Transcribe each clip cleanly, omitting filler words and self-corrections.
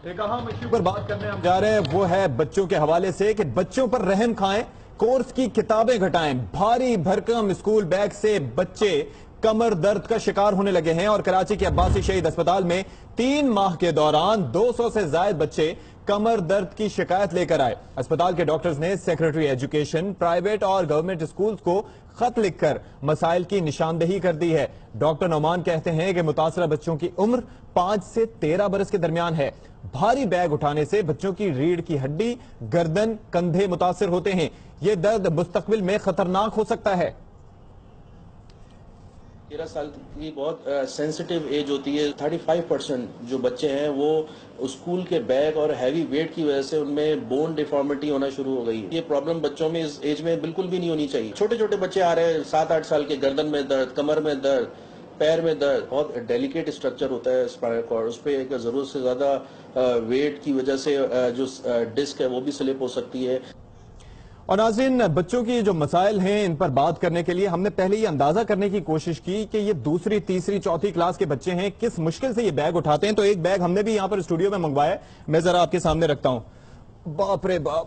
ایک اہم ایشو پر بات کرنے ہم جا رہے ہیں، وہ ہے بچوں کے حوالے سے کہ بچوں پر رحم کھائیں، کورس کی کتابیں گھٹائیں۔ بھاری بھرکم اسکول بیگ سے بچے کمر درد کا شکار ہونے لگے ہیں اور کراچی کے عباسی شہید اسپتال میں 3 ماہ کے دوران 200 سے زائد بچے کمر درد کی شکایت لے کر آئے۔ اسپتال کے ڈاکٹرز نے سیکرٹری ایجوکیشن، پرائیویٹ اور گورنمنٹ اسکولز کو خط لکھ کر مسائل کی نشاندہی کر دی ہے۔ ڈاکٹر نعمان کہتے ہیں کہ متاثرہ بچوں کی عمر 5 سے 13 برس کے درمیان ہے۔ بھاری بیگ اٹھانے سے بچوں کی ریڑھ کی ہڈی، گردن، کندھے متاثر ہوتے ہیں۔ یہ درد مستقبل میں خطرناک ہو سکتا ہے۔ 13 سال کی بہت سینسٹیو ایج ہوتی ہے۔ 35% جو بچے ہیں وہ اسکول کے بیگ اور ہیوی ویٹ کی وجہ سے ان میں بون ڈیفارمیٹی ہونا شروع ہو گئی۔ یہ پرابلم بچوں میں اس ایج میں بالکل بھی نہیں ہونی چاہیے۔ چھوٹے چھوٹے بچے آ رہے ہیں 7-8 سال کے، گردن میں درد، کمر میں درد، پیر میں درد۔ بہت ڈیلیکیٹ اسٹرکچر ہوتا ہے اسپائنل کارڈ، اس پہ ایک ضرورت سے زیادہ ویٹ کی وجہ سے جو ڈسک ہے وہ بھی سلپ ہو سکتی ہے۔ اور ناظرین، بچوں کی جو مسائل ہیں ان پر بات کرنے کے لیے ہم نے پہلے یہ اندازہ کرنے کی کوشش کی کہ یہ دوسری، تیسری، چوتھی کلاس کے بچے ہیں، کس مشکل سے یہ بیگ اٹھاتے ہیں۔ تو ایک بیگ ہم نے بھی یہاں پر اسٹوڈیو میں منگوایا ہے، میں ذرا آپ کے سامنے رکھتا ہوں۔ باپ رے باپ،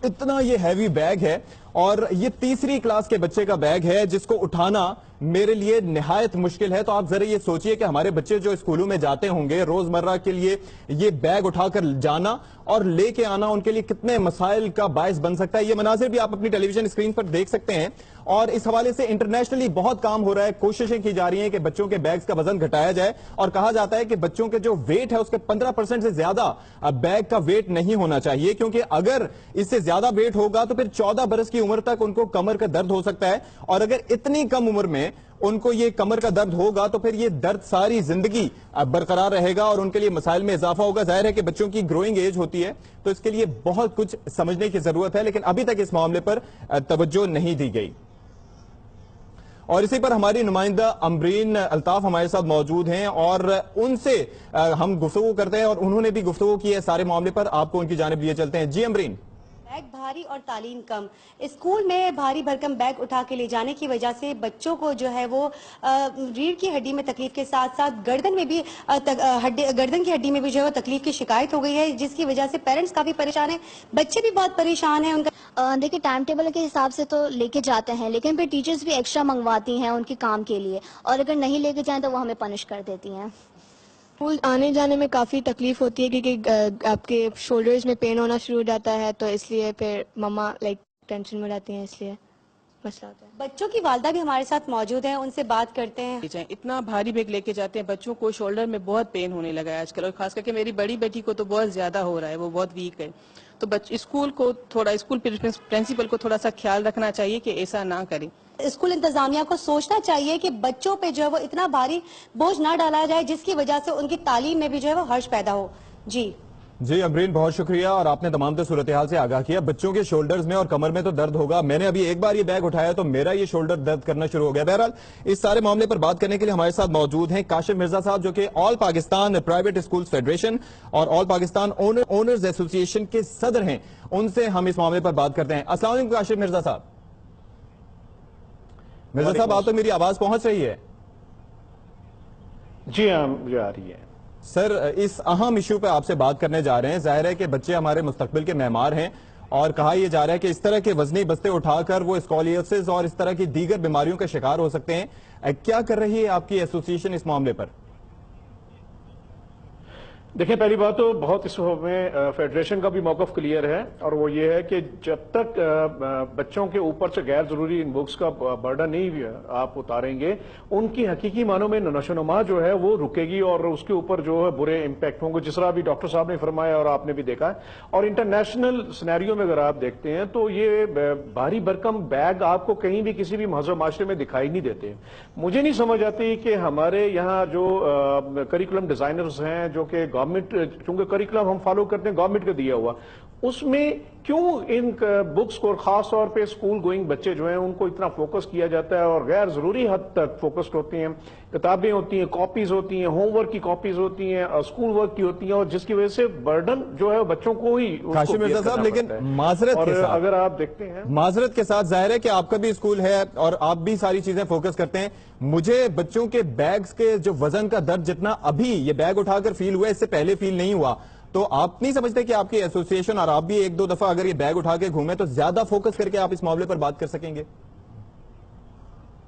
اتنا یہ ہیوی بیگ ہے، اور یہ تیسری کلاس کے بچے کا بیگ ہے جس کو اٹھانا میرے لیے نہایت مشکل ہے۔ تو آپ ذرا یہ سوچئے کہ ہمارے بچے جو اسکولوں میں جاتے ہوں گے، روزمرہ کے لیے یہ بیگ اٹھا کر جانا اور لے کے آنا ان کے لیے کتنے مسائل کا باعث بن سکتا ہے۔ یہ مناظر بھی آپ اپنی ٹیلی ویژن اسکرین پر دیکھ سکتے ہیں، اور اس حوالے سے انٹرنیشنلی بہت کام ہو رہا ہے، کوششیں کی جا رہی ہیں کہ بچوں کے بیگز کا وزن گھٹایا جائے، اور کہا جاتا ہے کہ بچوں کے جو ویٹ ہے اس کے 15% سے زیادہ بیگ کا ویٹ نہیں ہونا چاہیے، کیونکہ اگر اس سے زیادہ ویٹ ہوگا تو پھر 14 برس کی عمر تک ان کو کمر کا درد ہو سکتا ہے، اور اگر اتنی کم عمر میں ان کو یہ کمر کا درد ہوگا تو پھر یہ درد ساری زندگی برقرار رہے گا اور ان کے لیے مسائل میں اضافہ ہوگا۔ ظاہر ہے کہ بچوں کی گروئنگ ایج ہوتی ہے تو اس کے لیے بہت کچھ سمجھنے کی ضرورت ہے، لیکن ابھی تک اس معاملے پر توجہ نہیں دی گئی۔ اور اسی پر ہماری نمائندہ امبرین الطاف ہمارے ساتھ موجود ہیں، اور ان سے ہم گفتگو کرتے ہیں، اور انہوں نے بھی گفتگو کی ہے سارے معاملے پر۔ آپ کو ان کی جانب لیے چلتے ہیں۔ جی امبرین۔ بیگ بھاری اور تعلیم کم، اسکول میں بھاری بھرکم بیگ اٹھا کے لے جانے کی وجہ سے بچوں کو جو ہے وہ ریڑھ کی ہڈی میں تکلیف کے ساتھ ساتھ گردن کی ہڈی میں بھی جو ہے وہ تکلیف کی شکایت ہو گئی ہے، جس کی وجہ سے پیرنٹس کافی پریشان ہیں، بچے بھی بہت پریشان ہیں۔ ان کا دیکھیں ٹائم ٹیبل کے حساب سے تو لے کے جاتے ہیں، لیکن پھر ٹیچرز بھی ایکسٹرا منگواتی ہیں ان کی کام کے لیے، اور اگر نہیں لے کے جائیں تو وہ ہمیں پنش کر دیتی ہیں۔ اسکول آنے جانے میں کافی تکلیف ہوتی ہے کیونکہ آپ کے شولڈرز میں پین ہونا شروع ہو جاتا ہے، تو اس لیے پھر مما ٹینشن میں رہتی ہیں، اس لیے مسئلہ ہوتا ہے۔ بچوں کی والدہ بھی ہمارے ساتھ موجود ہیں، ان سے بات کرتے ہیں۔ اتنا بھاری بیگ لے کے جاتے ہیں، بچوں کو شولڈر میں بہت پین ہونے لگا ہے آج کل، اور خاص کر کے میری بڑی بیٹی کو تو بہت زیادہ ہو رہا ہے، وہ بہت ویک ہے۔ تو اسکول پرنسپل کو تھوڑا سا خیال رکھنا چاہیے کہ ایسا نہ کریں۔ اسکول انتظامیہ کو سوچنا چاہیے کہ بچوں پہ جو ہے وہ اتنا بھاری بوجھ نہ ڈالا جائے جس کی وجہ سے ان کی تعلیم میں بھی جو ہے وہ حرج پیدا ہو۔ جی امبرین، بہت شکریہ، اور آپ نے تمام تر صورتحال سے آگاہ کیا۔ بچوں کے شولڈرز میں اور کمر میں تو درد ہوگا، میں نے ابھی ایک بار یہ بیگ اٹھایا تو میرا یہ شولڈر درد کرنا شروع ہو گیا۔ بہرحال اس سارے معاملے پر بات کرنے کے لیے ہمارے ساتھ موجود ہیں کاشف مرزا صاحب، جو کہ آل پاکستان پرائیویٹ اسکولز فیڈریشن اور آل پاکستان اونرز ایسوسی ایشن کے صدر ہیں۔ ان سے ہم اس معاملے پر بات کرتے ہیں۔ السلام علیکم کاشف مرزا صاحب۔ مرزا صاحب، آپ تک میری آواز پہنچ رہی ہے؟ جی ہاں، مجھے آ رہی ہے۔ سر، اس اہم ایشو پہ آپ سے بات کرنے جا رہے ہیں۔ ظاہر ہے کہ بچے ہمارے مستقبل کے معمار ہیں، اور کہا یہ جا رہا ہے کہ اس طرح کے وزنی بستے اٹھا کر وہ اسکولیوسس اور اس طرح کی دیگر بیماریوں کا شکار ہو سکتے ہیں۔ کیا کر رہی ہے آپ کی ایسوسی ایشن اس معاملے پر؟ دیکھیں، پہلی بات تو بہت اس میں فیڈریشن کا بھی موقف کلیئر ہے، اور وہ یہ ہے کہ جب تک بچوں کے اوپر سے غیر ضروری ان بکس کا برڈن نہیں آپ اتاریں گے، ان کی حقیقی معنوں میں نشو و نما جو ہے وہ رکے گی، اور اس کے اوپر جو ہے برے امپیکٹ ہوں گے، جس طرح بھی ڈاکٹر صاحب نے فرمایا اور آپ نے بھی دیکھا ہے۔ اور انٹرنیشنل سینیریو میں اگر آپ دیکھتے ہیں تو یہ بھاری بھرکم بیگ آپ کو کہیں بھی کسی بھی مہذب معاشرے میں دکھائی نہیں دیتے۔ مجھے نہیں سمجھ آتی کہ ہمارے یہاں جو کریکولم ڈیزائنرز ہیں، جو کہ گورنمنٹ، چونکہ کریکولم ہم فالو کرتے ہیں گورنمنٹ کا دیا ہوا، اس میں کیوں ان بکس کو، خاص طور پہ اسکول گوئنگ بچے جو ہیں ان کو اتنا فوکس کیا جاتا ہے، اور غیر ضروری حد تک فوکسڈ ہوتی ہیں۔ کتابیں ہوتی ہیں، کاپیز ہوتی ہیں، ہوم ورک کی کاپیز ہوتی ہیں، اسکول ورک کی ہوتی ہیں، اور جس کی وجہ سے برڈن جو ہے بچوں کو ہی کاشف مرزا صاحب، لیکن معذرت کے ساتھ، اگر آپ دیکھتے ہیں، معذرت کے ساتھ، ظاہر ہے کہ آپ کا بھی اسکول ہے اور آپ بھی ساری چیزیں فوکس کرتے ہیں۔ مجھے بچوں کے بیگز کے جو وزن کا درد جتنا ابھی یہ بیگ اٹھا کر فیل ہوا، اس سے پہلے فیل نہیں ہوا۔ تو آپ نہیں سمجھتے کہ آپ کی ایسوسیشن اور آپ بھی ایک دو دفعہ اگر یہ بیگ اٹھا کے گھومیں تو زیادہ فوکس کر کے آپ اس معاملے پر بات کر سکیں گے؟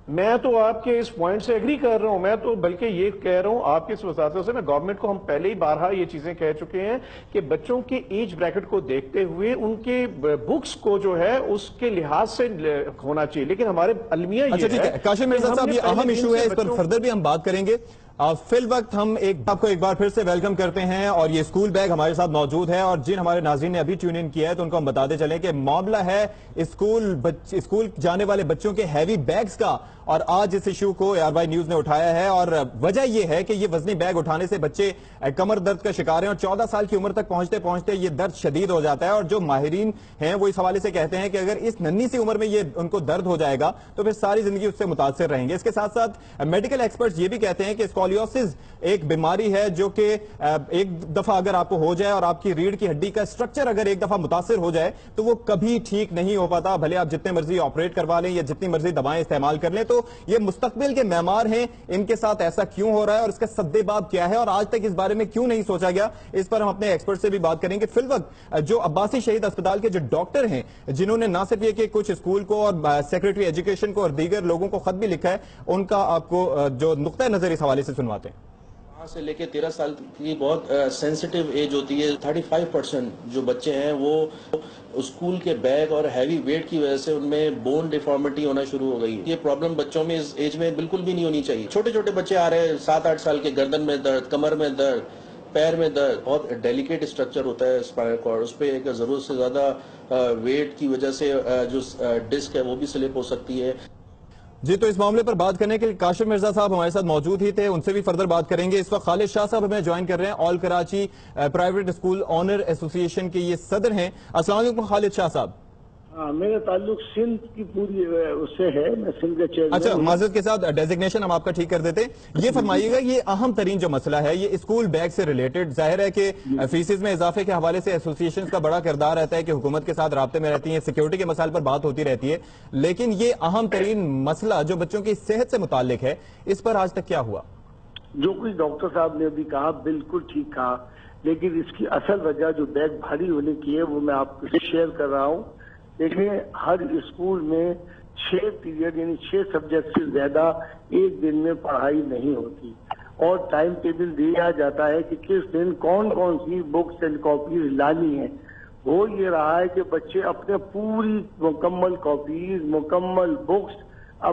میں تو آپ کے اس پوائنٹ سے ایگری کر رہا ہوں. میں تو بلکہ یہ کہہ رہا ہوں آپ کے اس وساطوں سے نا گورنمنٹ کو ہم پہلے ہی بارہا یہ چیزیں کہہ چکے ہیں کہ بچوں کے ایج بریکٹ کو دیکھتے ہوئے ان کے بکس کو جو ہے اس کے لحاظ سے ہونا چاہیے. لیکن ہمارے المیہ یہ ہے کاشف مرزا صاحب، یہ اہم ایشو ہے، اس پر فردر بھی ہم بات کریں گے. فی الوقت ہم آپ کو ایک بار پھر سے ویلکم کرتے ہیں اور یہ اسکول بیگ ہمارے ساتھ موجود ہے، اور جن ہمارے ناظرین نے ابھی ٹیون ان کیا ہے تو ان کو ہم بتاتے چلیں کہ معاملہ ہے اسکول جانے والے بچوں کے ہیوی بیگز کا، اور آج اس ایشو کو ARY نیوز نے اٹھایا ہے. اور وجہ یہ ہے کہ یہ وزنی بیگ اٹھانے سے بچے کمر درد کا شکار ہیں، اور 14 سال کی عمر تک پہنچتے پہنچتے یہ درد شدید ہو جاتا ہے. اور جو ماہرین ہیں وہ اس حوالے سے کہتے ہیں کہ اگر اس ننھی سی عمر میں یہ ان کو درد ہو جائے گا تو پھر ساری زندگی اس سے متاثر رہیں گے. اس کے ساتھ ساتھ میڈیکل ایکسپرٹس یہ بھی کہتے ہیں کہ اسکولیوسس ایک بیماری ہے جو کہ ایک دفعہ اگر آپ کو ہو جائے اور آپ کی ریڑھ کی ہڈی کا سٹرکچر اگر ایک دفعہ متاثر ہو جائے تو وہ کبھی ٹھیک نہیں ہو پاتا، بھلے آپ جتنے مرضی آپریٹ کروا لیں یا جتنی مرضی دوائیں استعمال کر لیں. تو یہ مستقبل کے معمار ہیں، ان کے ساتھ ایسا کیوں ہو رہا ہے اور اس کا سدباب کیا ہے اور آج تک اس بارے میں کیوں نہیں سوچا گیا، اس پر ہم اپنے ایکسپرٹ سے بھی بات کریں گے. فی الوقت جو عباسی شہید اسپتال کے جو ڈاکٹر ہیں جنہوں نے نہ صرف یہ کہ کچھ اسکول کو اور سیکرٹری ایجوکیشن کو اور دیگر لوگوں کو خط بھی لکھا ہے، ان کا آپ کو جو نقطہ نظر اس حوالے سے سنواتے ہیں. سے لے کے 13 سال کی بہت سینسٹیو ایج ہوتی ہے. 35% جو بچے ہیں وہ اسکول کے بیگ اور ہیوی ویٹ کی وجہ سے ان میں بون ڈیفارمیٹی ہونا شروع ہو گئی. یہ پرابلم بچوں میں اس ایج میں بالکل بھی نہیں ہونی چاہیے. چھوٹے چھوٹے بچے آ رہے ہیں 7-8 سال کے، گردن میں درد، کمر میں درد، پیر میں درد. بہت ڈیلیکیٹ اسٹرکچر ہوتا ہے اسپائنل کارڈ، اس پہ ایک ضرورت سے زیادہ ویٹ کی وجہ سے جو ڈسک ہے وہ بھی سلپ ہو سکتی ہے. جی، تو اس معاملے پر بات کرنے کے لیے کاشف مرزا صاحب ہمارے ساتھ موجود ہی تھے، ان سے بھی فردر بات کریں گے. اس وقت خالد شاہ صاحب ہمیں جوائن کر رہے ہیں، آل کراچی پرائیویٹ اسکول آنر ایسوسی ایشن کے یہ صدر ہیں. السلام علیکم خالد شاہ صاحب. میرا تعلق سندھ کی پوری اس سے ہے، میں سندھ کا چیئرمین. اچھا، معذرت کے ساتھ ڈیزگنیشن ہم آپ کا ٹھیک کر دیتے. یہ فرمائیے گا، یہ اہم ترین جو مسئلہ ہے یہ اسکول بیگ سے ریلیٹڈ، ظاہر ہے کہ فیسز میں اضافے کے حوالے سے ایسوسی ایشنز کا بڑا کردار رہتا ہے کہ حکومت کے ساتھ رابطے میں رہتی ہیں، سیکیورٹی کے مسائل پر بات ہوتی رہتی ہے، لیکن یہ اہم ترین مسئلہ جو بچوں کی صحت سے متعلق ہے اس پر آج تک کیا ہوا؟ جو کچھ ڈاکٹر صاحب نے ابھی کہا بالکل ٹھیک کہا، لیکن اس کی اصل وجہ جو بیگ بھاری ہونے کی ہے وہ میں آپ کو شیئر کر رہا ہوں. دیکھیں، ہر اسکول میں 6 پیریڈ یعنی 6 سبجیکٹ سے زیادہ ایک دن میں پڑھائی نہیں ہوتی، اور ٹائم ٹیبل دیا جاتا ہے کہ کس دن کون کون سی بکس اینڈ کاپیز لانی ہے. ہو یہ رہا ہے کہ بچے اپنے پوری مکمل کاپیز، مکمل بکس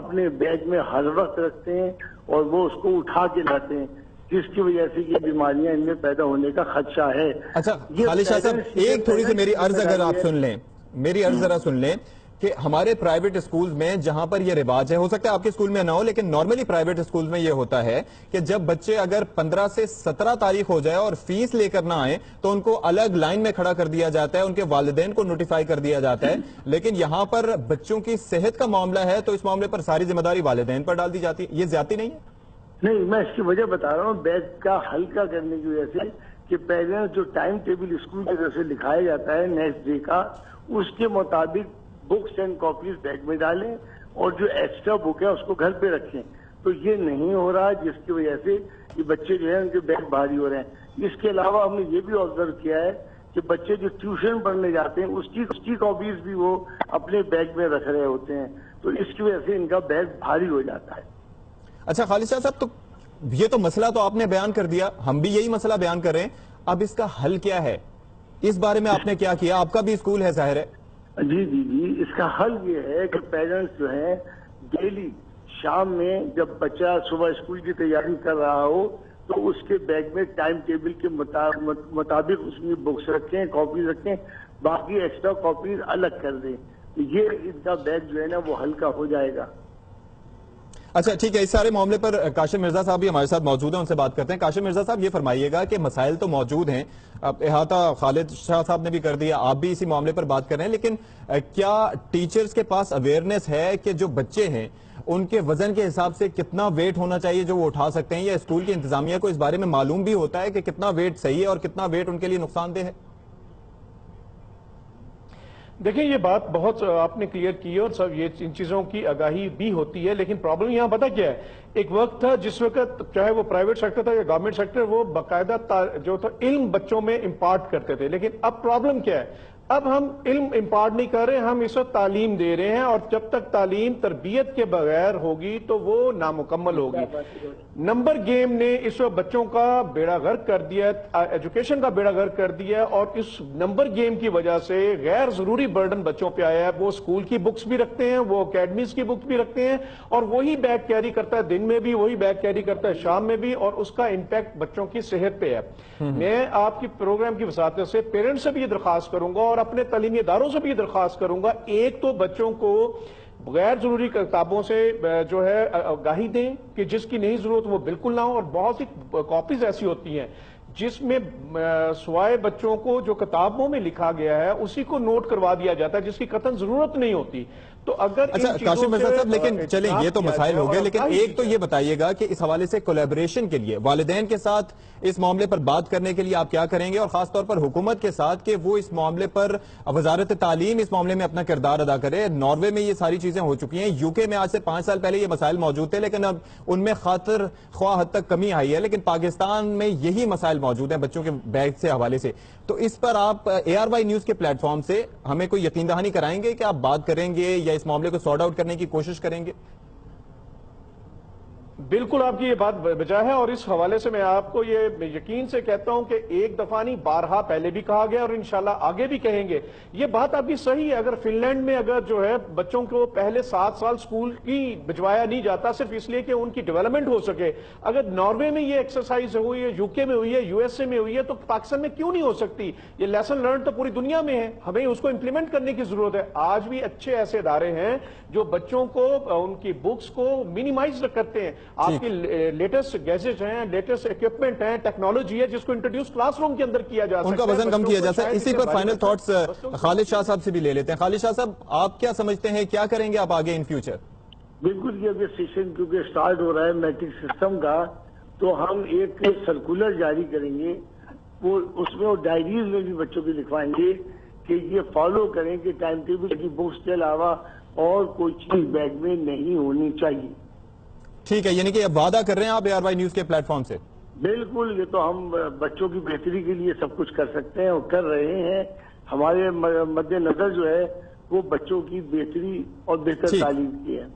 اپنے بیگ میں ہر وقت رکھتے ہیں اور وہ اس کو اٹھا کے لاتے ہیں، جس کی وجہ سے یہ بیماریاں ان میں پیدا ہونے کا خدشہ ہے. اچھا خالد شاہ صاحب، ایک تھوڑی سی میری عرض اگر آپ سن لیں، میری عرض ذرا سن لیں کہ ہمارے پرائیویٹ اسکولز میں جہاں پر یہ رواج ہے، ہو سکتا ہے آپ کے اسکول میں نہ ہو، لیکن نارملی پرائیویٹ اسکولز میں یہ ہوتا ہے کہ جب بچے اگر 15 سے 17 تاریخ ہو جائے اور فیس لے کر نہ آئیں تو ان کو الگ لائن میں کھڑا کر دیا جاتا ہے، ان کے والدین کو نوٹیفائی کر دیا جاتا ہے. لیکن یہاں پر بچوں کی صحت کا معاملہ ہے تو اس معاملے پر ساری ذمہ داری والدین پر ڈال دی جاتی ہے. یہ زیادتی نہیں ہے؟ نہیں، میں اس کی وجہ بتا رہا ہوں بیگ کا ہلکا کرنے کی وجہ سے کہ پیرنٹس جو ٹائم ٹیبل اسکول کی طرف سے لکھایا جاتا ہے نیکسٹ ڈے کا، اس کے مطابق بکس اینڈ کاپیز بیگ میں ڈالیں اور جو ایکسٹرا بک ہے اس کو گھر پہ رکھیں. تو یہ نہیں ہو رہا، جس کی وجہ سے یہ بچے جو ہیں ان کے بیگ بھاری ہو رہے ہیں. اس کے علاوہ ہم نے یہ بھی آبزرو کیا ہے کہ بچے جو ٹیوشن پڑھنے جاتے ہیں اس کی کاپیز بھی وہ اپنے بیگ میں رکھ رہے ہوتے ہیں، تو اس کی وجہ سے ان کا بیگ بھاری ہو جاتا ہے. اچھا خالد شاہ صاحب، تو یہ تو مسئلہ تو آپ نے بیان کر دیا، ہم بھی یہی مسئلہ بیان کر رہے ہیں، اب اس کا حل کیا ہے؟ اس بارے میں آپ نے کیا کیا؟ آپ کا بھی اسکول ہے ظاہر ہے. جی، اس کا حل یہ ہے کہ پیرنٹس جو ہیں ڈیلی شام میں جب بچہ صبح اسکول کی تیاری کر رہا ہو تو اس کے بیگ میں ٹائم ٹیبل کے مطابق اس میں بکس رکھیں، کاپیز رکھیں، باقی ایکسٹرا کاپیز الگ کر دیں. یہ ان کا بیگ جو ہے نا وہ ہلکا ہو جائے گا. اچھا ٹھیک ہے، اس سارے معاملے پر کاشف مرزا صاحب بھی ہمارے ساتھ موجود ہیں، ان سے بات کرتے ہیں. کاشف مرزا صاحب، یہ فرمائیے گا کہ مسائل تو موجود ہیں، اب احاطہ خالد شاہ صاحب نے بھی کر دیا، آپ بھی اسی معاملے پر بات کر رہے ہیں، لیکن کیا ٹیچرز کے پاس اویئرنیس ہے کہ جو بچے ہیں ان کے وزن کے حساب سے کتنا ویٹ ہونا چاہیے جو وہ اٹھا سکتے ہیں، یا اسکول کی انتظامیہ کو اس بارے میں معلوم بھی ہوتا ہے کہ کتنا ویٹ صحیح ہے اور کتنا ویٹ ان کے لیے نقصان دہ ہے؟ دیکھیں یہ بات بہت آپ نے کلیئر کی ہے اور سب یہ ان چیزوں کی آگاہی بھی ہوتی ہے، لیکن پرابلم یہاں پتہ کیا ہے؟ ایک وقت تھا جس وقت چاہے وہ پرائیویٹ سیکٹر تھا یا گورنمنٹ سیکٹر، وہ باقاعدہ جو تھا علم بچوں میں امپارٹ کرتے تھے، لیکن اب پرابلم کیا ہے؟ اب ہم علم امپارٹ نہیں کر رہے، ہم اس وقت تعلیم دے رہے ہیں، اور جب تک تعلیم تربیت کے بغیر ہوگی تو وہ نامکمل ہوگی۔ نمبر گیم نے اس وقت بچوں کا بیڑا غرق کر دیا ہے، ایجوکیشن کا بیڑا غرق کر دیا ہے، اور اس نمبر گیم کی وجہ سے غیر ضروری برڈن بچوں پہ آیا ہے۔ وہ اسکول کی بکس بھی رکھتے ہیں، وہ اکیڈمیز کی بکس بھی رکھتے ہیں، اور وہی بیگ کیری کرتا ہے دن میں بھی، وہی بیگ کیری کرتا ہے شام میں بھی، اور اس کا امپیکٹ بچوں کی صحت پہ ہے۔ میں آپ کی پروگرام کی وساطت سے پیرنٹس سے بھی یہ درخواست کروں گا اور اپنے تعلیمی اداروں سے بھی یہ درخواست کروں گا، ایک تو بچوں کو غیر ضروری کتابوں سے جو ہے آگاہی دیں کہ جس کی نہیں ضرورت وہ بالکل نہ ہو، اور بہت سی کاپیز ایسی ہوتی ہیں جس میں سوائے بچوں کو جو کتابوں میں لکھا گیا ہے اسی کو نوٹ کروا دیا جاتا ہے جس کی قطعاً ضرورت نہیں ہوتی۔ تو اگر اچھا کاشف مرزا صاحب، لیکن چلیں یہ تو مسائل ہو گئے، لیکن ایک تو یہ بتائیے گا کہ اس حوالے سے کولیبریشن کے لیے والدین کے ساتھ اس معاملے پر بات کرنے کے لیے آپ کیا کریں گے، اور خاص طور پر حکومت کے ساتھ کہ وہ اس معاملے پر وزارت تعلیم اس معاملے میں اپنا کردار ادا کرے؟ ناروے میں یہ ساری چیزیں ہو چکی ہیں، یو کے میں آج سے 5 سال پہلے یہ مسائل موجود تھے، لیکن اب ان میں خاطر خواہ حد تک کمی آئی ہے، لیکن پاکستان میں یہی مسائل موجود ہیں بچوں کے بیگ سے حوالے سے۔ تو اس پر آپ ARY نیوز کے پلیٹ فارم سے ہمیں کوئی یقین دہانی کرائیں گے کہ آپ بات کریں گے یا اس معاملے کو سارٹ آؤٹ کرنے کی کوشش کریں گے؟ بالکل آپ کی یہ بات بجا ہے، اور اس حوالے سے میں آپ کو یہ یقین سے کہتا ہوں کہ ایک دفعہ نہیں بارہا پہلے بھی کہا گیا اور انشاءاللہ آگے بھی کہیں گے۔ یہ بات آپ کی صحیح ہے، اگر فن لینڈ میں اگر جو ہے بچوں کو پہلے 7 سال سکول کی بھجوایا نہیں جاتا صرف اس لیے کہ ان کی ڈیولپمنٹ ہو سکے، اگر ناروے میں یہ ایکسرسائز ہوئی ہے، UK میں ہوئی ہے، USA میں ہوئی ہے، تو پاکستان میں کیوں نہیں ہو سکتی؟ یہ لیسن لرن تو پوری دنیا میں ہے، ہمیں اس کو امپلیمنٹ کرنے کی ضرورت ہے۔ آج بھی اچھے ایسے ادارے ہیں جو بچوں کو ان کی بکس کو منیمائز کرتے ہیں۔ آپ کی لیٹسٹ گیجٹ ہیں، لیٹسٹ ایکوپمنٹ ہیں، ٹیکنالوجی ہے جس کو انٹروڈیوس کلاس روم کے اندر کیا جا سکتا ہے، ان کا وزن کم کیا جا سکتا ہے۔ اسی پر فائنل تھاٹس خالد شاہ صاحب سے بھی لے لیتے ہیں۔ خالد شاہ صاحب، آپ کیا سمجھتے ہیں، کیا کریں گے آپ آگے ان فیوچر؟ بالکل، یہ سیشن کیونکہ سٹارٹ ہو رہا ہے میٹرک سسٹم کا، تو ہم ایک سرکولر جاری کریں گے، وہ اس میں وہ ڈائریز میں بھی بچوں کی لکھوائیں گے کہ یہ فالو کریں کہ ٹائم ٹیبل کی بکس کے علاوہ اور کوئی چیز بیگ میں نہیں ہونی چاہیے۔ ٹھیک ہے، یعنی کہ اب وعدہ کر رہے ہیں آپ ARY نیوز کے پلیٹ فارم سے؟ بالکل، یہ تو ہم بچوں کی بہتری کے لیے سب کچھ کر سکتے ہیں اور کر رہے ہیں۔ ہمارے مد نظر جو ہے وہ بچوں کی بہتری اور بہتر تعلیم کی ہے۔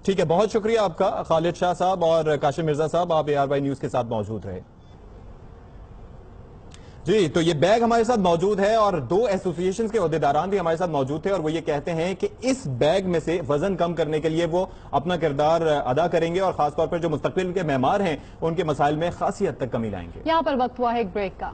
ٹھیک ہے، بہت شکریہ آپ کا خالد شاہ صاحب اور کاشف مرزا صاحب، آپ ARY نیوز کے ساتھ موجود رہے۔ جی، تو یہ بیگ ہمارے ساتھ موجود ہے اور 2 ایسوسیشنز کے عہدیداران بھی ہمارے ساتھ موجود تھے، اور وہ یہ کہتے ہیں کہ اس بیگ میں سے وزن کم کرنے کے لیے وہ اپنا کردار ادا کریں گے، اور خاص طور پر جو مستقبل کے معمار ہیں ان کے مسائل میں خاصی حد تک کمی لائیں گے۔ یہاں پر وقت ہوا ہے ایک بریک کا۔